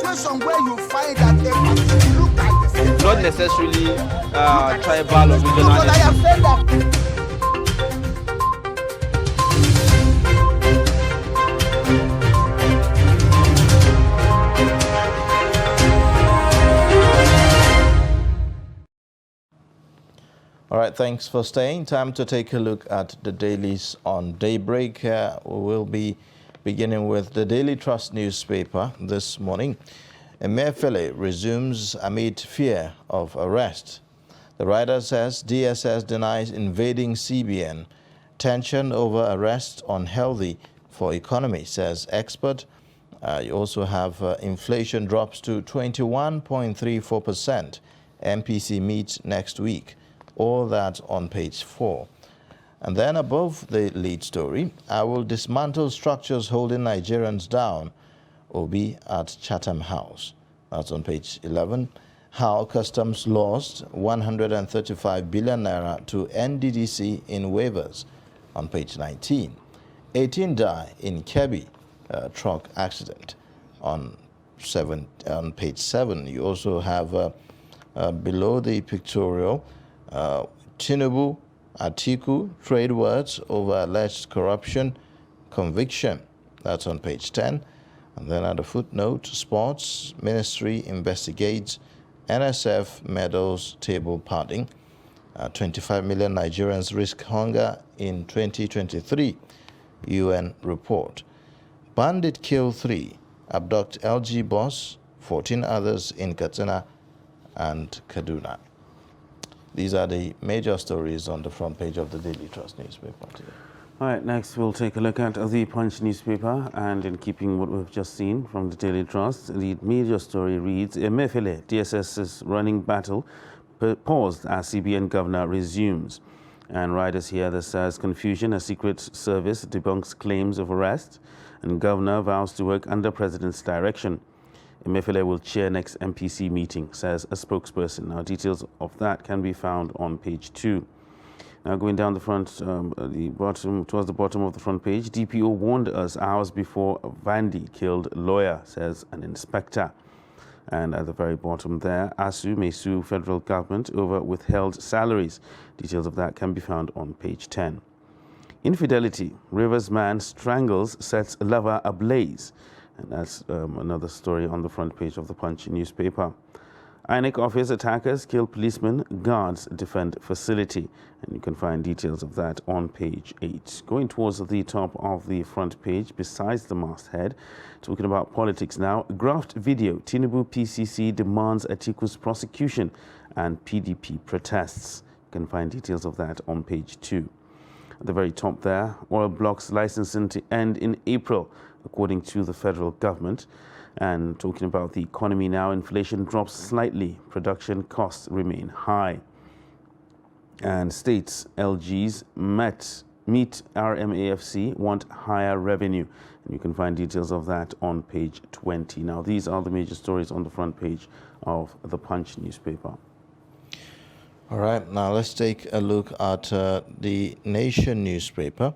situation where you find that a look at the not necessarily tribal or regional. but I have said that. All right, thanks for staying. Time to take a look at the dailies on Daybreak. We will be beginning with the Daily Trust newspaper this morning. Emefiele resumes amid fear of arrest. The writer says DSS denies invading CBN. Tension over arrest unhealthy for economy, says expert. You also have inflation drops to 21.34%. MPC meets next week. All that on page 4. And then above the lead story, I will dismantle structures holding Nigerians down, Obi at Chatham House. That's on page 11. How customs lost 135 billion naira to NDDC in waivers, on page 19. 18 die in Kebbi truck accident, on page 7. You also have below the pictorial, Tinubu, Atiku, trade words over alleged corruption, conviction. That's on page 10. And then at the footnote, Sports Ministry investigates NSF medals table padding. 25 million Nigerians risk hunger in 2023, UN report. Bandit kill 3, abduct LG boss, 14 others in Katsina and Kaduna. These are the major stories on the front page of the Daily Trust newspaper today. All right, next we'll take a look at the Punch newspaper, and in keeping what we've just seen from the Daily Trust, the major story reads, Emefiele, DSS's running battle paused as CBN governor resumes. And riders here that says confusion as Secret Service debunks claims of arrest, and governor vows to work under president's direction. Emefiele will chair next MPC meeting, says a spokesperson. Now, details of that can be found on page 2. Now, going down the front, towards the bottom of the front page, DPO warned us hours before Vandy killed lawyer, says an inspector. And at the very bottom there, ASU may sue federal government over withheld salaries. Details of that can be found on page 10. Infidelity, Rivers man strangles, sets lover ablaze. And that's another story on the front page of the Punch newspaper. INEC office attackers kill policemen, guards defend facility. And you can find details of that on page 8. Going towards the top of the front page, besides the masthead, talking about politics now. Graft video, Tinubu PCC demands Atiku's prosecution and PDP protests. You can find details of that on page 2. At the very top there, oil blocks licensing to end in April, according to the federal government. And talking about the economy now, inflation drops slightly, production costs remain high. And states LGs meet RMAFC, want higher revenue. And you can find details of that on page 20. Now, these are the major stories on the front page of the Punch newspaper. All right, now let's take a look at the Nation newspaper,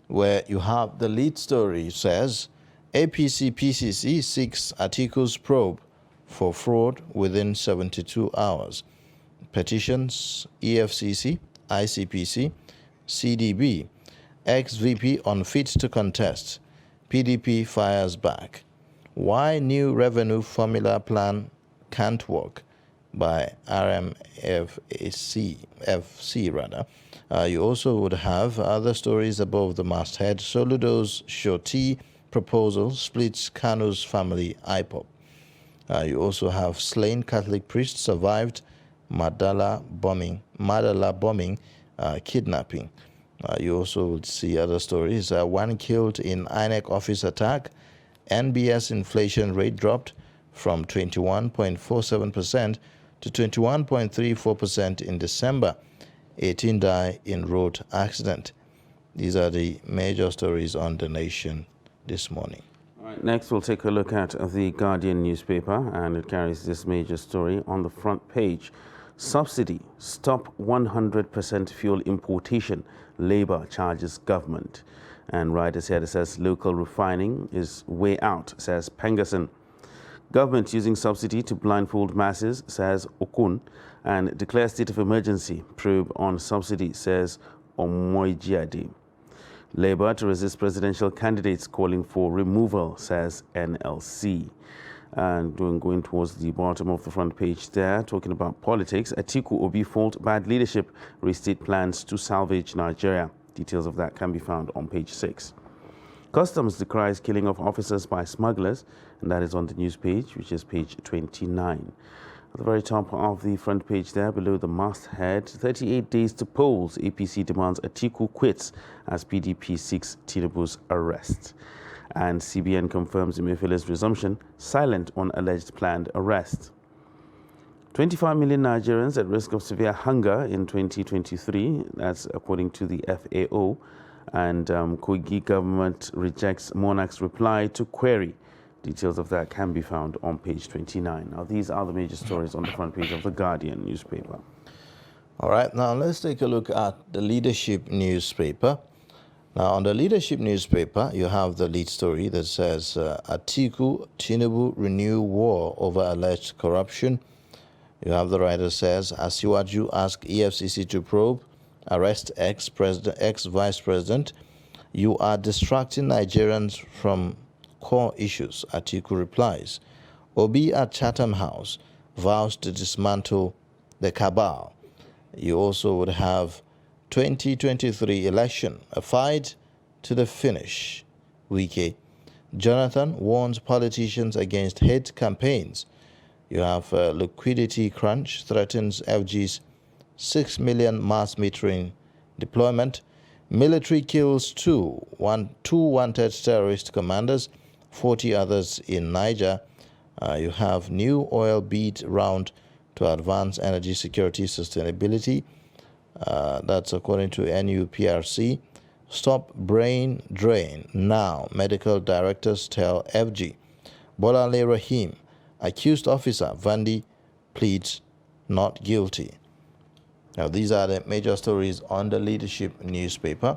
where you have the lead story says, APC-PCC seeks Atiku's probe for fraud within 72 hours. Petitions, EFCC, ICPC, CDB, ex-VP unfit to contest. PDP fires back. Why new revenue formula plan can't work, by RMFC rather. You also would have other stories above the masthead. Soludo's Shoti proposal splits Kanu's family IPOP. You also have slain Catholic priest survived Madala bombing, kidnapping. You also would see other stories. One killed in INEC office attack. NBS inflation rate dropped from 21.47% to 21.34% in December. 18 die in road accident. These are the major stories on the Nation this morning. All right, next we'll take a look at the Guardian newspaper, and it carries this major story on the front page. Subsidy, stop 100% fuel importation, Labour charges government. And riders here, it says local refining is way out, says Pengerson. Government using subsidy to blindfold masses, says Okun, and declare state of emergency. Probe on subsidy, says Omoijiade. Labour to resist presidential candidates calling for removal, says NLC. And going towards the bottom of the front page there, talking about politics, Atiku Obi fault bad leadership, restate plans to salvage Nigeria. Details of that can be found on page 6. Customs decries killing of officers by smugglers, and that is on the news page, which is page 29. At the very top of the front page there, below the masthead, 38 days to polls, APC demands Atiku quits as PDP seeks Tinubu's arrest. And CBN confirms Emefiele's resumption, silent on alleged planned arrest. 25 million Nigerians at risk of severe hunger in 2023, that's according to the FAO. And Kogi government rejects Monarch's reply to query. Details of that can be found on page 29. Now, these are the major stories on the front page of the Guardian newspaper. All right, now let's take a look at the Leadership newspaper. Now, on the Leadership newspaper, you have the lead story that says, Atiku, Tinubu renew war over alleged corruption. You have the writer says, Asiwaju ask EFCC to probe, arrest ex-vice president. You are distracting Nigerians from core issues, Atiku replies. Obi at Chatham House vows to dismantle the cabal. You also would have 2023 election, a fight to the finish. Wike. Jonathan warns politicians against hate campaigns. You have liquidity crunch threatens FG's 6 million mass metering deployment. Military kills two wanted terrorist commanders, 40 others in Niger. You have new oil beat round to advance energy security sustainability. That's according to NUPRC. Stop brain drain now, medical directors tell FG. Bolale Rahim, accused officer Vandi pleads not guilty. Now, these are the major stories on the Leadership newspaper.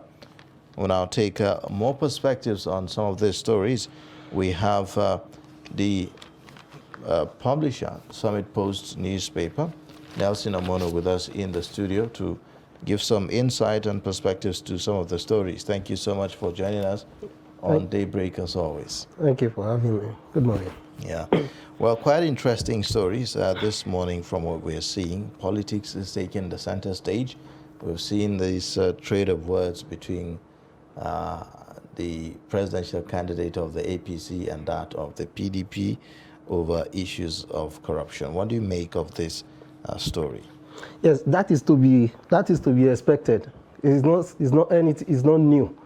We'll now take more perspectives on some of these stories. We have the publisher, Summit Post newspaper, Nelson Omono, with us in the studio to give some insight and perspectives to some of the stories. Thank you so much for joining us on Daybreak, as always. Thank you for having me. Good morning. Yeah. Well, quite interesting stories this morning from what we're seeing. Politics is taking the center stage. We've seen this trade of words between the presidential candidate of the APC and that of the PDP over issues of corruption. What do you make of this story? Yes, that is to be expected. It's not new.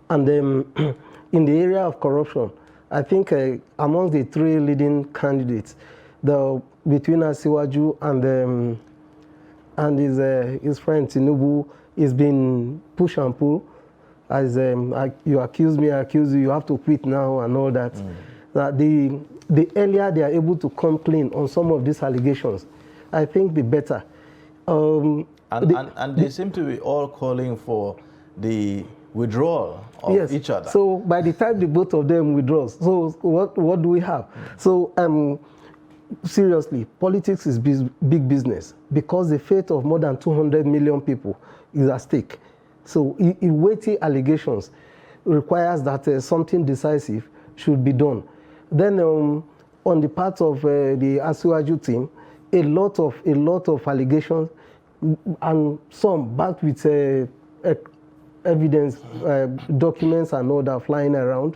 And in the area of corruption, I think among the three leading candidates, between Asiwaju and his friend Tinubu, is been push and pull. As you accuse me, I accuse you, you have to quit now and all that. That the earlier they are able to come clean on some of these allegations, I think the better. And they seem to be all calling for the withdrawal of each other. So by the time the both of them withdraw, so what do we have? So seriously, politics is big business because the fate of more than 200 million people is at stake. So weighty allegations requires that something decisive should be done. Then on the part of the Asiwaju team, a lot of allegations and some backed with evidence, documents and all that flying around.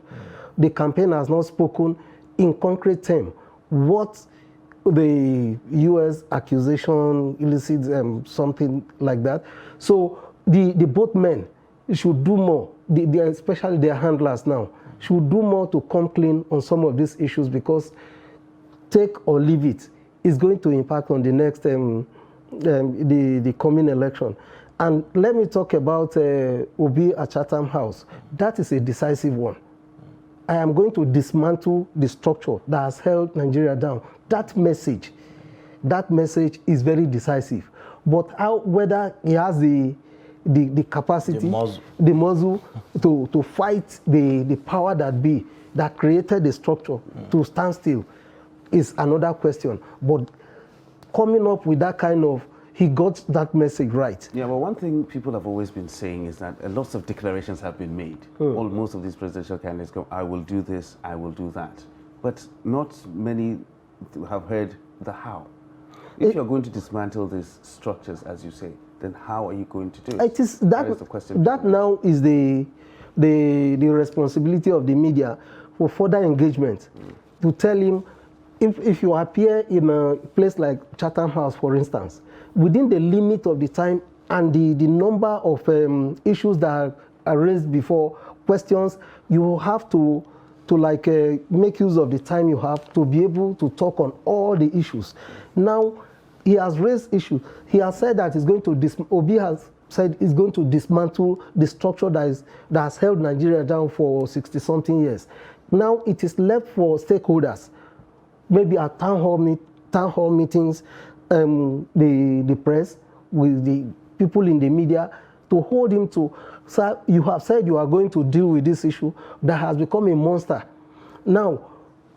The campaign has not spoken in concrete terms what the U.S. accusation elicits, something like that. So the both men should do more, especially their handlers now, should do more to come clean on some of these issues, because take or leave it is going to impact on the next the coming election. And let me talk about Obi at Chatham House. That is a decisive one. I am going to dismantle the structure that has held Nigeria down. That message is very decisive. But whether he has the capacity, the muscle to fight the power that created the structure to stand still, is another question. But coming up with that kind of, he got that message right. Yeah, well, one thing people have always been saying is that lots of declarations have been made. Most of these presidential candidates go, I will do this, I will do that. But not many have heard the how. If you're going to dismantle these structures, as you say, then how are you going to do it? It is that is the question. That now is the responsibility of the media for further engagement, to tell him, if you appear in a place like Chatham House, for instance, within the limit of the time and the number of issues that are raised before, questions, you have to make use of the time you have to be able to talk on all the issues. Now, he has raised issues. He has said that he's going to Obi has said he's going to dismantle the structure that has held Nigeria down for 60-something years. Now it is left for stakeholders, maybe at town hall meetings, the press, with the people in the media, to hold him to, sir, you have said you are going to deal with this issue that has become a monster. Now,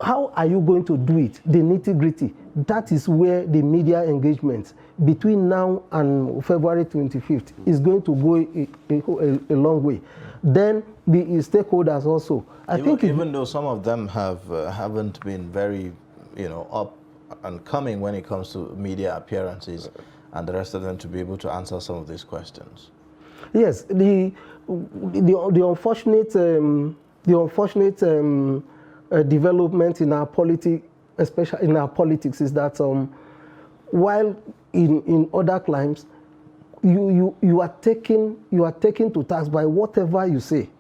how are you going to do it? The nitty-gritty. That is where the media engagement between now and February 25th is going to go a long way. Then the stakeholders also. Even though some of them haven't been very, up and coming when it comes to media appearances, and the rest of them to be able to answer some of these questions. Yes, the unfortunate development in our especially in our politics, is that while in other climes you are taken to task by whatever you say,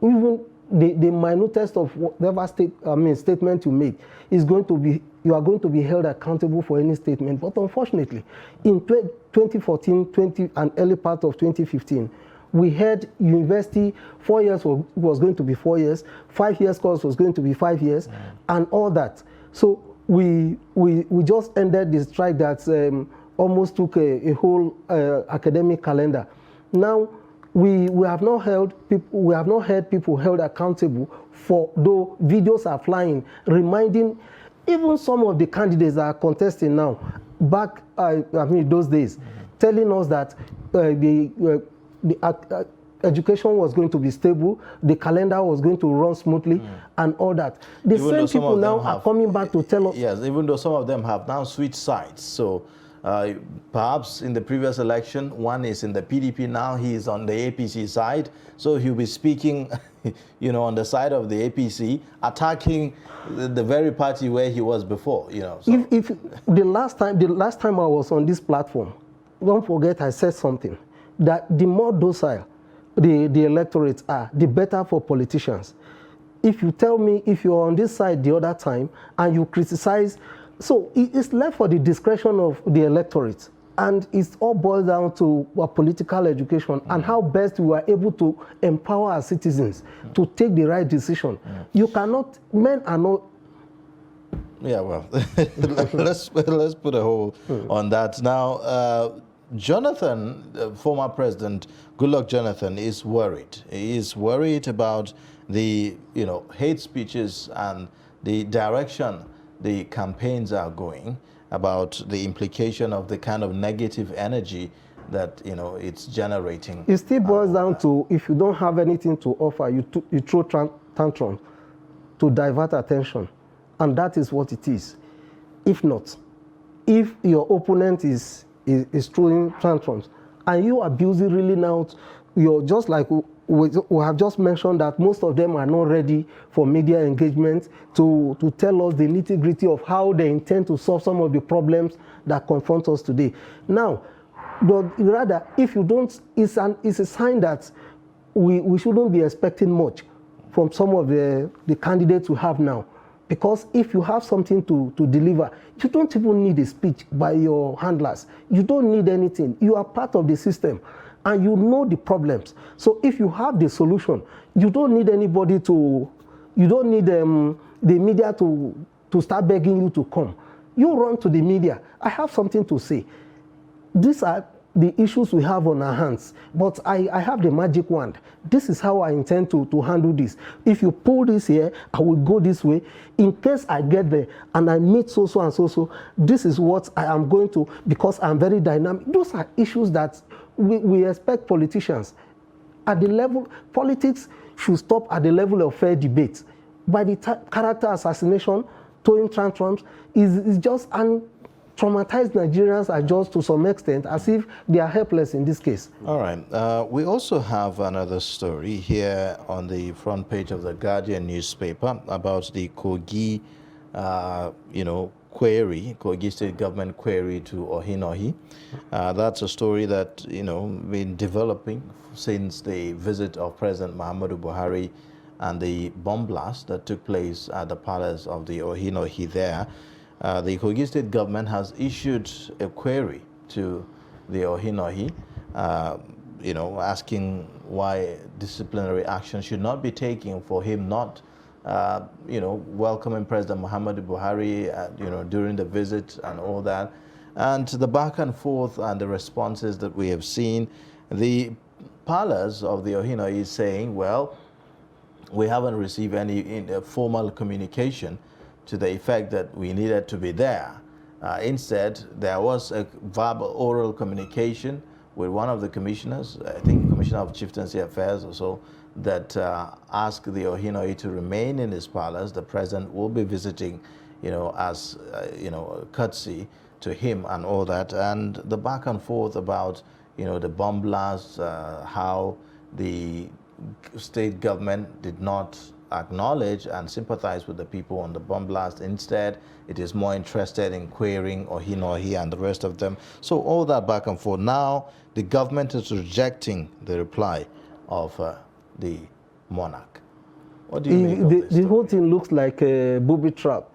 even the minutest of whatever statement you make is going to be, you are going to be held accountable for any statement. But unfortunately, in 2014, and early part of 2015, we had university 4 years was going to be 4 years, 5 years course was going to be 5 years, and all that. So we just ended the strike that almost took a whole academic calendar. Now we have not had people held accountable for, though videos are flying, reminding even some of the candidates that are contesting now, back those days, telling us that the education was going to be stable, the calendar was going to run smoothly, and all that. The same people now are coming back to tell us. Yes, even though some of them have now switched sides. So perhaps in the previous election, one is in the PDP now, he is on the APC side. So he'll be speaking, on the side of the APC, attacking the very party where he was before, So. If the last time I was on this platform, don't forget I said something, that the more docile the electorates are, the better for politicians. If you tell me, if you're on this side the other time and you criticize, so it's left for the discretion of the electorate, and it all boils down to our political education and how best we are able to empower our citizens to take the right decision. You cannot, men are not. Yeah, well, let's put a hold on that. Now, Jonathan, former President Goodluck Jonathan, is worried. He is worried about the hate speeches and the direction the campaigns are going, about the implication of the kind of negative energy that it's generating. It still boils down to, if you don't have anything to offer, you throw tantrum to divert attention, and that is what it is. If not, if your opponent is throwing tantrums and you abuse it really now, you're just like we have just mentioned, that most of them are not ready for media engagement to tell us the nitty-gritty of how they intend to solve some of the problems that confront us today. Now, but rather, if you don't, it's a sign that we shouldn't be expecting much from some of the candidates we have now. Because if you have something to deliver, you don't even need a speech by your handlers. You don't need anything. You are part of the system, and you know the problems. So if you have the solution, you don't need anybody you don't need the media to start begging you to come. You run to the media. I have something to say. These are the issues we have on our hands. But I have the magic wand. This is how I intend to handle this. If you pull this here, I will go this way. In case I get there and I meet so and so, this is what I am going to, because I'm very dynamic. Those are issues that we expect politicians. At the level, politics should stop at the level of fair debate. By the character assassination, throwing tantrums, is just traumatized Nigerians are just to some extent as if they are helpless in this case. All right. We also have another story here on the front page of the Guardian newspaper about the Kogi, query, Kogi State government query to Ohinohi. That's a story that, been developing since the visit of President Muhammadu Buhari and the bomb blast that took place at the palace of the Ohinohi there. The Kogi State government has issued a query to the Ohinohi, asking why disciplinary action should not be taken for him not, welcoming President Muhammadu Buhari, during the visit and all that. And the back and forth and the responses that we have seen, the palace of the Ohinohi is saying, well, we haven't received any formal communication to the effect that we needed to be there. Instead, there was a verbal oral communication with one of the commissioners, I think Commissioner of Chieftaincy Affairs or so, that asked the Ohinohi to remain in his palace. The president will be visiting, as, courtesy to him and all that. And the back and forth about, the bomb blast, how the state government did not acknowledge and sympathize with the people on the bomb blast. Instead, it is more interested in querying Ohinohi and the rest of them. So all that back and forth. Now, the government is rejecting the reply of the monarch. What do you make of this? The whole thing looks like a booby trap,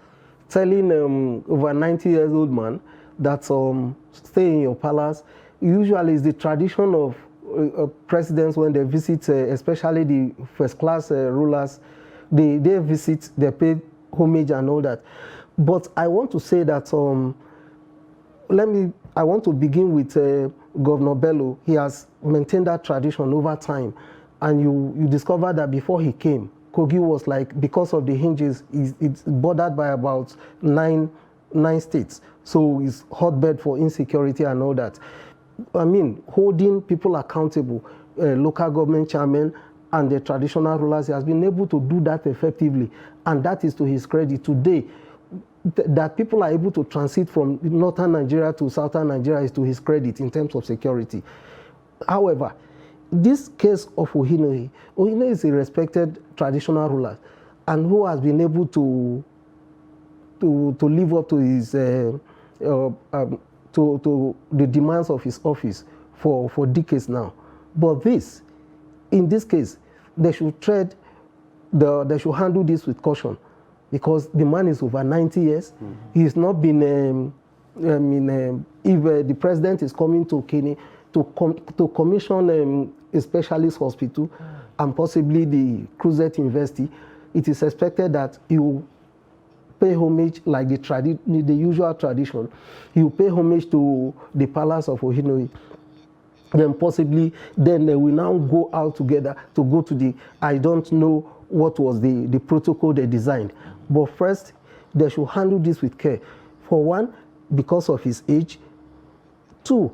telling over 90-year-old man that stay in your palace. Usually it's the tradition of presidents when they visit, especially the first-class rulers, they visit, they pay homage and all that. But I want to say that, I want to begin with Governor Bello. He has maintained that tradition over time. And you discover that before he came, Kogi was like, because of the hinges, it's bordered by about nine states. So it's hotbed for insecurity and all that. I mean, holding people accountable, local government chairmen and the traditional rulers, he has been able to do that effectively. And that is to his credit. Today, that people are able to transit from northern Nigeria to southern Nigeria is to his credit in terms of security. However, this case of Ohinohi is a respected traditional ruler and who has been able to live up to his to the demands of his office for decades now. But in this case, they should they should handle this with caution, because the man is over 90 years. Mm-hmm. He's not been, if the president is coming to Kenya to commission a specialist hospital and possibly the Cruzet University, it is expected that he will pay homage like the usual tradition. He will pay homage to the palace of Ohinohi. Then possibly, then they will now go out together to go to the, I don't know what was the protocol they designed. But first, they should handle this with care. For one, because of his age. Two,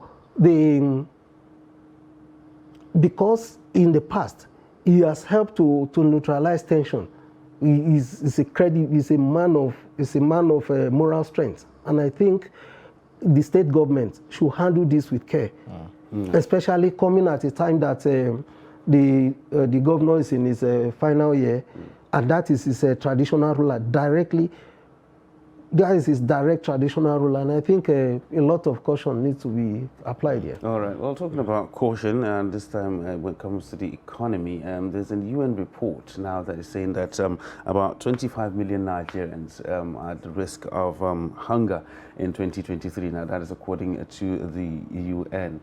because in the past, he has helped to neutralize tension. He's a man of moral strength. And I think the state government should handle this with care. Especially coming at a time that the governor is in his final year, and that is his traditional ruler directly. That is his direct traditional ruler, and I think a lot of caution needs to be applied here. All right. Well, talking about caution, and this time when it comes to the economy, there's a UN report now that is saying that about 25 million Nigerians are at the risk of hunger in 2023. Now, that is according to the UN.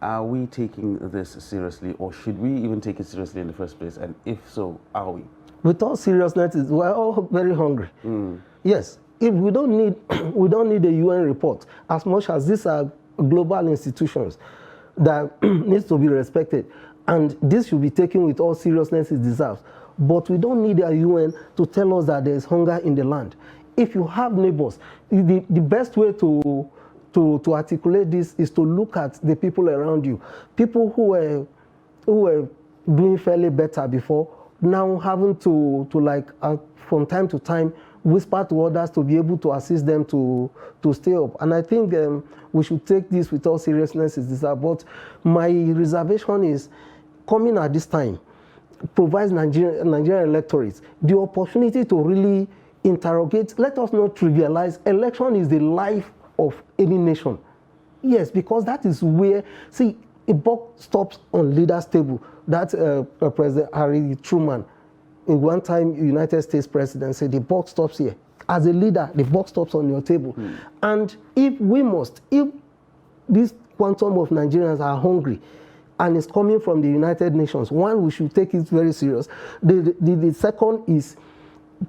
Are we taking this seriously, or should we even take it seriously in the first place? And if so, are we? With all seriousness, we're all very hungry. Yes, if we don't need a UN report as much as these are global institutions. that needs to be respected. And this should be taken with all seriousness it deserves. But we don't need a UN to tell us that there is hunger in the land. If you have neighbors, the best way to articulate this is to look at the people around you. People who were doing fairly better before, now having to from time to time, whisper to others to be able to assist them to stay up. And I think we should take this with all seriousness it deserves. But my reservation is, coming at this time provides Nigerian electorates the opportunity to really interrogate. Let us not trivialize. Election is the life of any nation. Yes, because that is where, see, a buck stops on leaders' table. That's President Harry Truman, in one time United States president, said the buck stops here. As a leader, the buck stops on your table. And if this quantum of Nigerians are hungry, and it's coming from the United Nations, one, we should take it very serious. The second is,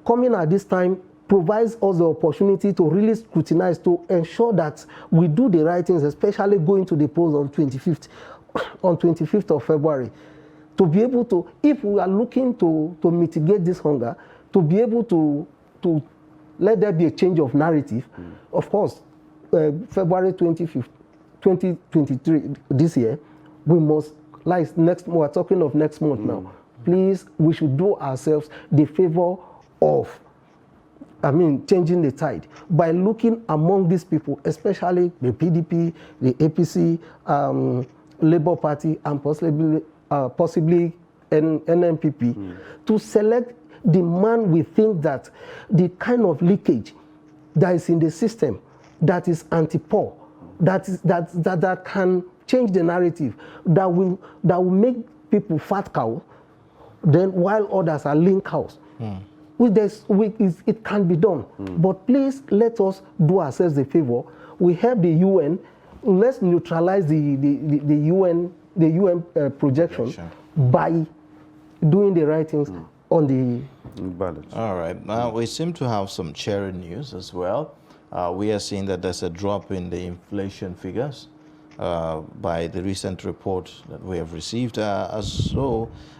coming at this time provides us the opportunity to really scrutinize, to ensure that we do the right things, especially going to the polls on 25th of February, to be able to, if we are looking to mitigate this hunger, to be able to let there be a change of narrative. Of course, February 25th, 2023, this year, we must, like we're talking of next month now, please, we should do ourselves the favor of, changing the tide by looking among these people, especially the PDP, the APC, Labour Party, and possibly NNPP, to select the man we think that the kind of leakage that is in the system, that is anti-poor, that can change the narrative, that will make people fat cow, then while others are lean cows. It can be done. But please let us do ourselves a favor. We have the UN. Let's neutralize the UN projection by doing the right things on the ballot. All right. Now we seem to have some cheering news as well. We are seeing that there's a drop in the inflation figures by the recent report that we have received.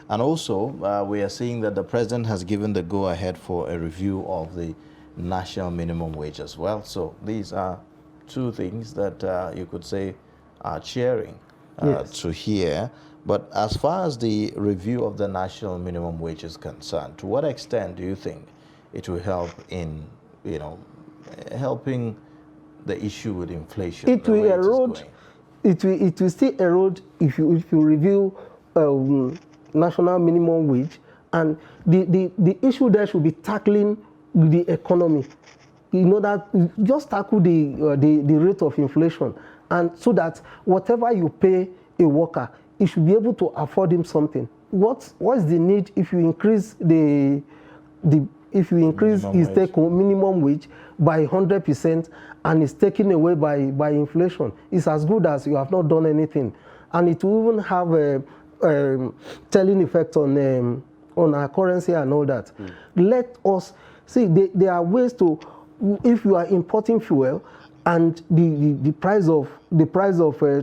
And also, we are seeing that the president has given the go-ahead for a review of the national minimum wage as well. So these are two things that you could say are cheering to hear. But as far as the review of the national minimum wage is concerned, to what extent do you think it will help in, helping the issue with inflation? It will erode. It will still erode if you review national minimum wage, and the issue there should be tackling the economy. That just tackle the rate of inflation, and so that whatever you pay a worker, he should be able to afford him something. What's the need if you increase his take-home minimum wage by 100% and it's taken away by inflation? It's as good as you have not done anything, and it will even have a telling effect on our currency and all that. Let us see. There are ways to, if you are importing fuel and the price of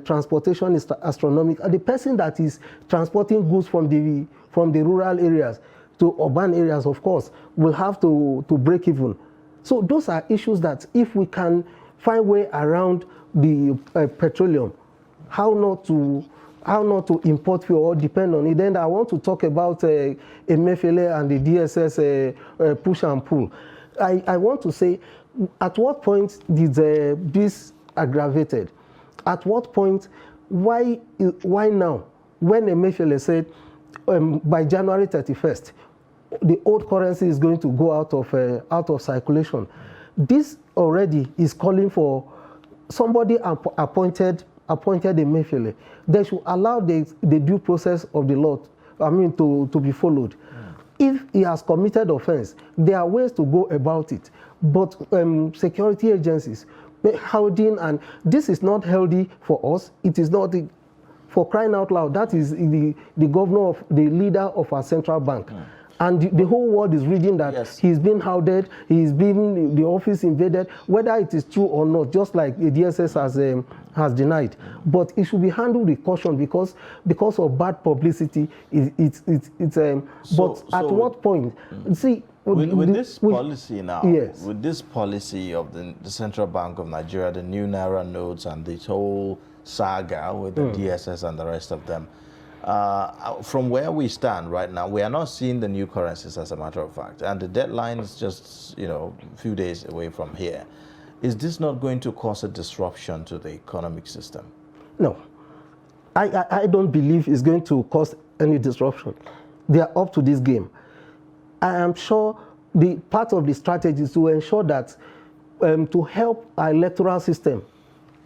transportation is astronomical, the person that is transporting goods from the rural areas to urban areas, of course, will have to break even. So those are issues that, if we can find way around the petroleum, how not to import fuel or depend on it. Then I want to talk about Emefiele and the DSS push and pull. I want to say, at what point did this aggravated? At what point, why now? When Emefiele said by January 31st, the old currency is going to go out of circulation. This already is calling for somebody appointed Emefiele. They should allow the due process of the law, to be followed. If he has committed offense, there are ways to go about it. But security agencies holding, and this is not healthy for us. It is not, for crying out loud, that is the governor, the leader of our central bank. And the whole world is reading that he's been hounded, he's been the office invaded, whether it is true or not, just like the DSS has denied. But it should be handled with caution because of bad publicity. But at what point? See, with this policy now, yes. with this policy of the Central Bank of Nigeria, the new Naira notes and this whole saga with the DSS and the rest of them, from where we stand right now, we are not seeing the new currencies, as a matter of fact, and the deadline is just, you know, a few days away from here. Is this not going to cause a disruption to the economic system? No, I don't believe it's going to cause any disruption. They are up to this game. I am sure the part of the strategy is to ensure that to help our electoral system.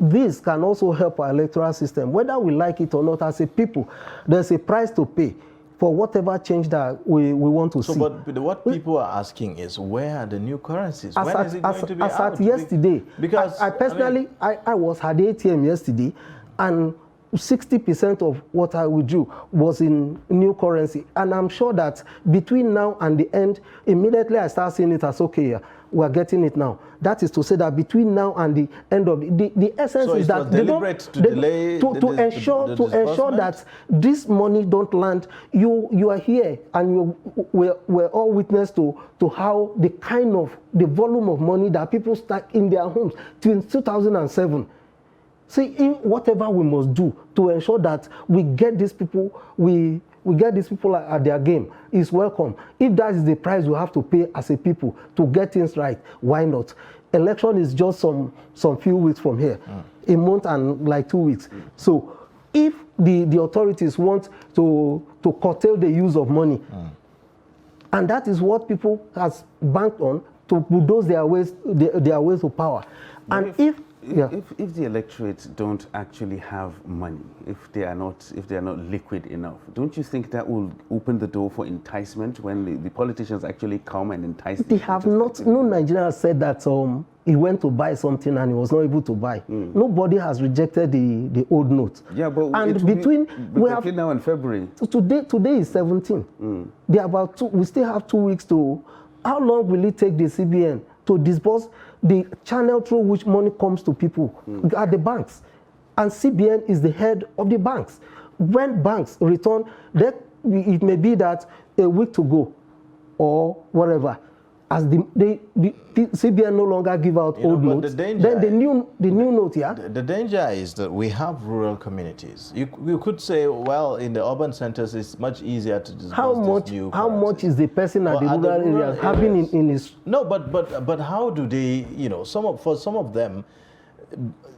This can also help our electoral system, whether we like it or not. As a people, there's a price to pay for whatever change that we want to see. But what people are asking is, where are the new currencies? When is it going to be out? As at yesterday, because I personally, I was at the ATM yesterday, and 60% of what I withdrew was in new currency. And I'm sure that between now and the end, immediately I start seeing it as, okay, we're getting it now. That is to say that between now and the end of the essence is that they don't ensure that this money don't land. You are here, and we're all witness to how the volume of money that people stack in their homes since 2007. See, whatever we must do to ensure that we get these people, we get these people at their game is welcome. If that is the price we have to pay as a people to get things right, why not? Election is just some few weeks from here, a month and like 2 weeks. So if the authorities want to curtail the use of money, and that is what people has banked on to bulldoze their ways to power. And if the electorate don't actually have money, if they are not liquid enough, don't you think that will open the door for enticement when the politicians actually come and entice? They have not. No Nigerian has said that he went to buy something and he was not able to buy. Nobody has rejected the old note. Yeah, but we have now in February. So today is 17. They are about we still have 2 weeks to. How long will it take the CBN to disburse the channel through which money comes to people at the banks? And CBN is the head of the banks. When banks return, it may be that a week to go or whatever, as the CBN no longer give out old notes, then the new note, yeah? The danger is that we have rural communities. You could say, well, in the urban centers, it's much easier to disburse this new How much is the person at the rural areas having in his... No, but how do they, you know, for some of them,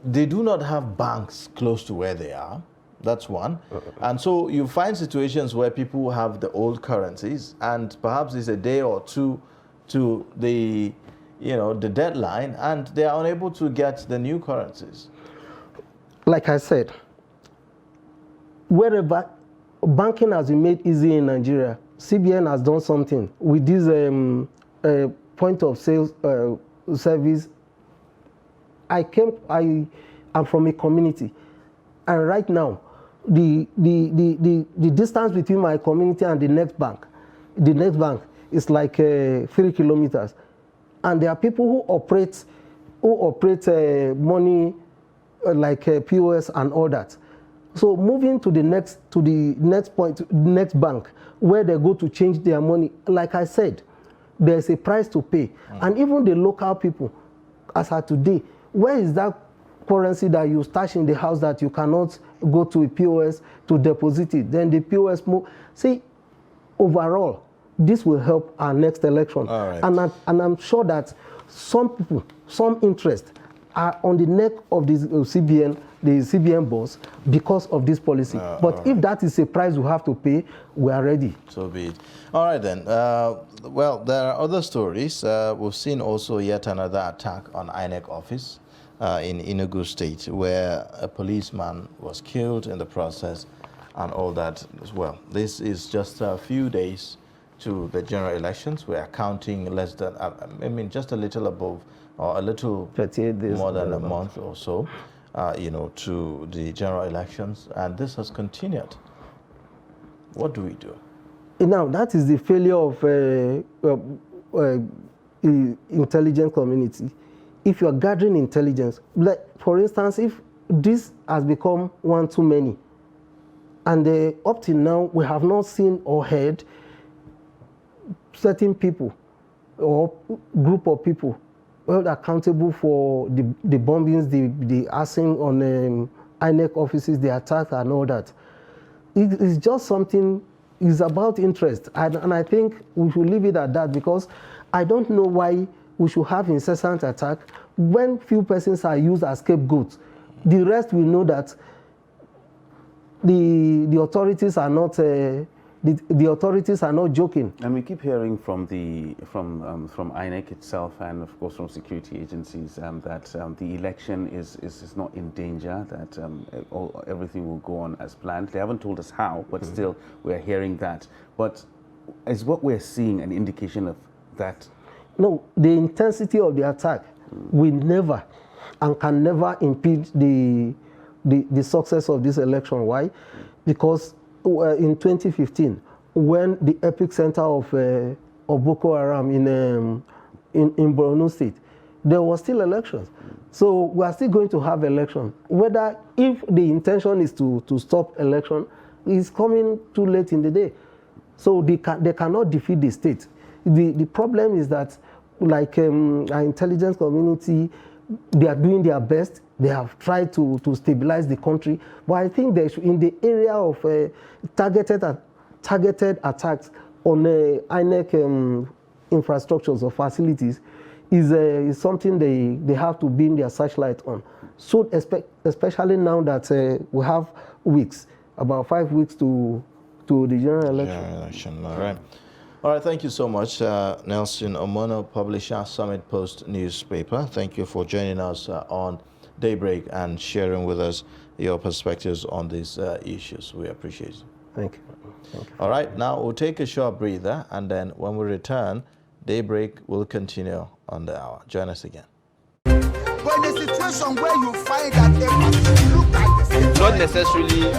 they do not have banks close to where they are. That's one. And so you find situations where people have the old currencies, and perhaps it's a day or two to the deadline, and they are unable to get the new currencies. Like I said, wherever banking has been made easy in Nigeria, CBN has done something with this point of sales service. I am from a community, and right now, the distance between my community and the next bank is like 3 kilometers, and there are people who operate money like POS and all that. So moving to the next bank where they go to change their money, like I said, there's a price to pay, and even the local people, as of today, where is that currency that you stash in the house that you cannot go to a POS to deposit it? Then the POS see, overall, this will help our next election. All right. And I'm sure that some people, some interest are on the neck of this the CBN boss because of this policy. But if that is a price we have to pay, we are ready. So be it. All right then. Well, there are other stories. We've seen also yet another attack on INEC office in Enugu State, where a policeman was killed in the process and all that as well. This is just a few days to the general elections. We are counting less than, just a little above or a little 38 days more than a month or so, to the general elections, and this has continued. What do we do? Now, that is the failure of intelligence community. If you are gathering intelligence, like for instance, if this has become one too many. And up till now, we have not seen or heard certain people or group of people held accountable for the bombings, the arson on INEC offices, the attacks and all that. It's just something, it's about interest. And I think we should leave it at that, because I don't know why we should have incessant attack when few persons are used as scapegoats. The rest we know that the authorities are not the authorities are not joking. And we keep hearing from INEC itself, and of course from security agencies, that the election is not in danger, that everything will go on as planned. They haven't told us how, but still we're hearing that. But is what we're seeing an indication of that? No, the intensity of the attack will never and can never impede the success of this election. Why? Because in 2015, when the epicenter of Boko Haram in Borno State, there was still elections. So we are still going to have elections. Whether if the intention is to stop election, is coming too late in the day. So they cannot defeat the state. The problem is that, like our intelligence community, they are doing their best. They have tried to stabilize the country, but I think they should, in the area of targeted attacks on INEC infrastructures or facilities is something they have to beam their searchlight on. So especially now that we have weeks, about 5 weeks to the general election. All right. All right, thank you so much, Nelson Omono, publisher, Summit Post newspaper. Thank you for joining us on Daybreak and sharing with us your perspectives on these issues. We appreciate it. Thank you. All right, now we'll take a short breather, and then when we return, Daybreak will continue on the hour. Join us again. But in a situation where you find that a look like this, Not necessarily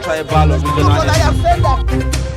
tribal or regional. because I have said that